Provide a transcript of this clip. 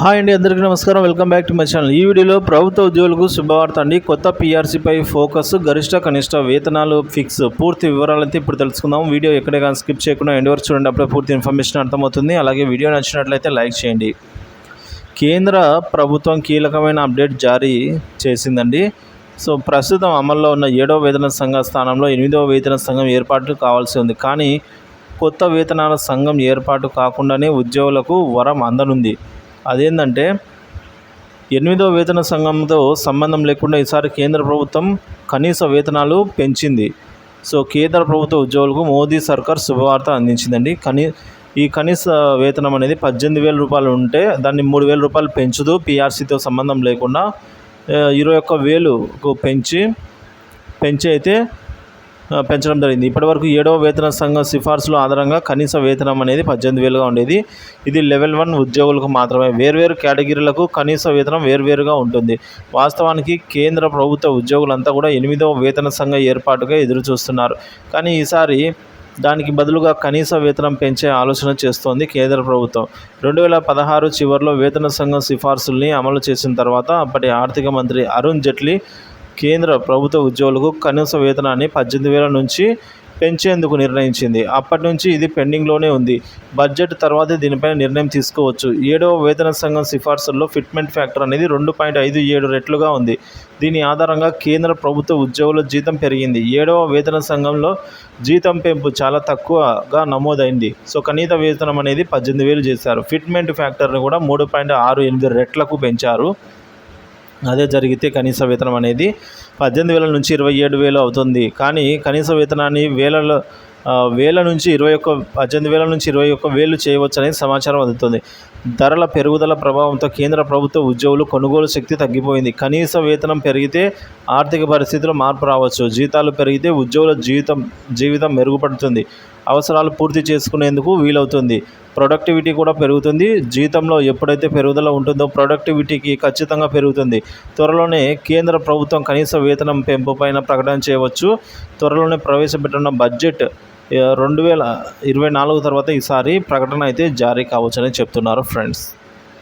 Hi అండి, అందరికీ నమస్కారం. Welcome back to my channel. ఈ వీడియోలో ప్రభుత్వ ఉద్యోగులకు శుభవార్త అండి. కొత్త పీఆర్సీపై ఫోకస్, గరిష్ట కనిష్ట వేతనాలు ఫిక్స్. పూర్తి వివరాలైతే ఇప్పుడు తెలుసుకుందాం. వీడియో ఎక్కడే కానీ స్కిప్ చేయకుండా ఎండ్ వరకు చూడండి, అప్పుడే పూర్తి ఇన్ఫర్మేషన్ అర్థమవుతుంది. అలాగే వీడియో నచ్చినట్లయితే లైక్ చేయండి. కేంద్ర ప్రభుత్వం కీలకమైన అప్డేట్ జారీ చేసిందండి. ప్రస్తుతం అమల్లో ఉన్న 7వ వేతన సంఘ స్థానంలో 8వ వేతన సంఘం ఏర్పాటు కావాల్సి ఉంది. కానీ కొత్త వేతనాల సంఘం ఏర్పాటు కాకుండానే ఉద్యోగులకు వరం అందనుంది. అదేంటంటే 8వ వేతన సంఘంతో సంబంధం లేకుండా ఈసారి కేంద్ర ప్రభుత్వం కనీస వేతనాలు పెంచింది. కేంద్ర ప్రభుత్వ ఉద్యోగులకు మోదీ సర్కార్ శుభవార్త అందించిందండి. ఈ కనీస వేతనం అనేది 18,000 రూపాయలు ఉంటే దాన్ని 3,000 రూపాయలు పెంచుతూ పీఆర్సీతో సంబంధం లేకుండా 21,000కు పెంచి అయితే పెంచడం జరిగింది. ఇప్పటివరకు 7వ వేతన సంఘం సిఫార్సుల ఆధారంగా కనీస వేతనం అనేది 18,000గా ఉండేది. ఇది లెవెల్ 1 ఉద్యోగులకు మాత్రమే. వేర్వేరు కేటగిరీలకు కనీస వేతనం వేర్వేరుగా ఉంటుంది. వాస్తవానికి కేంద్ర ప్రభుత్వ ఉద్యోగులంతా కూడా 8వ వేతన సంఘ ఏర్పాటుగా ఎదురు చూస్తున్నారు. కానీ ఈసారి దానికి బదులుగా కనీస వేతనం పెంచే ఆలోచన చేస్తోంది కేంద్ర ప్రభుత్వం. 2016 చివరిలో వేతన సంఘం సిఫార్సుల్ని అమలు చేసిన తర్వాత అప్పటి ఆర్థిక మంత్రి అరుణ్ జైట్లీ కేంద్ర ప్రభుత్వ ఉద్యోగులకు కనీస వేతనాన్ని 18,000 నుంచి పెంచేందుకు నిర్ణయించింది. అప్పటి నుంచి ఇది పెండింగ్లోనే ఉంది. బడ్జెట్ తర్వాతే దీనిపైన నిర్ణయం తీసుకోవచ్చు. 7వ వేతన సంఘం సిఫార్సుల్లో ఫిట్మెంట్ ఫ్యాక్టర్ అనేది 2.57 రెట్లుగా ఉంది. దీని ఆధారంగా కేంద్ర ప్రభుత్వ ఉద్యోగుల జీతం పెరిగింది. 7వ వేతన సంఘంలో జీతం పెంపు చాలా తక్కువగా నమోదైంది. కనీస వేతనం అనేది 18,000 చేశారు. ఫిట్మెంట్ ఫ్యాక్టర్ని కూడా 3.68 రెట్లకు పెంచారు. అదే జరిగితే కనీస వేతనం అనేది 18,000 నుంచి 27,000 అవుతుంది. కానీ కనీస వేతనాన్ని వేల నుంచి 18,000 నుంచి 21,000 చేయవచ్చు అనేది సమాచారం అందుతుంది. ధరల పెరుగుదల ప్రభావంతో కేంద్ర ప్రభుత్వ ఉద్యోగులు కొనుగోలు శక్తి తగ్గిపోయింది. కనీస వేతనం పెరిగితే ఆర్థిక పరిస్థితిలో మార్పు రావచ్చు. జీతాలు పెరిగితే ఉద్యోగుల జీవితం మెరుగుపడుతుంది. అవసరాలు పూర్తి చేసుకునేందుకు వీలవుతుంది. ప్రొడక్టివిటీ కూడా పెరుగుతుంది. జీతంలో ఎప్పుడైతే పెరుగుదల ఉంటుందో ప్రొడక్టివిటీకి ఖచ్చితంగా పెరుగుతుంది. త్వరలోనే కేంద్ర ప్రభుత్వం కనీస వేతనం పెంపు పైన ప్రకటన చేయవచ్చు. త్వరలోనే ప్రవేశపెట్టనున్న బడ్జెట్ 2024 తర్వాత ఈసారి ప్రకటన అయితే జారీ కావచ్చని చెప్తున్నారు ఫ్రెండ్స్.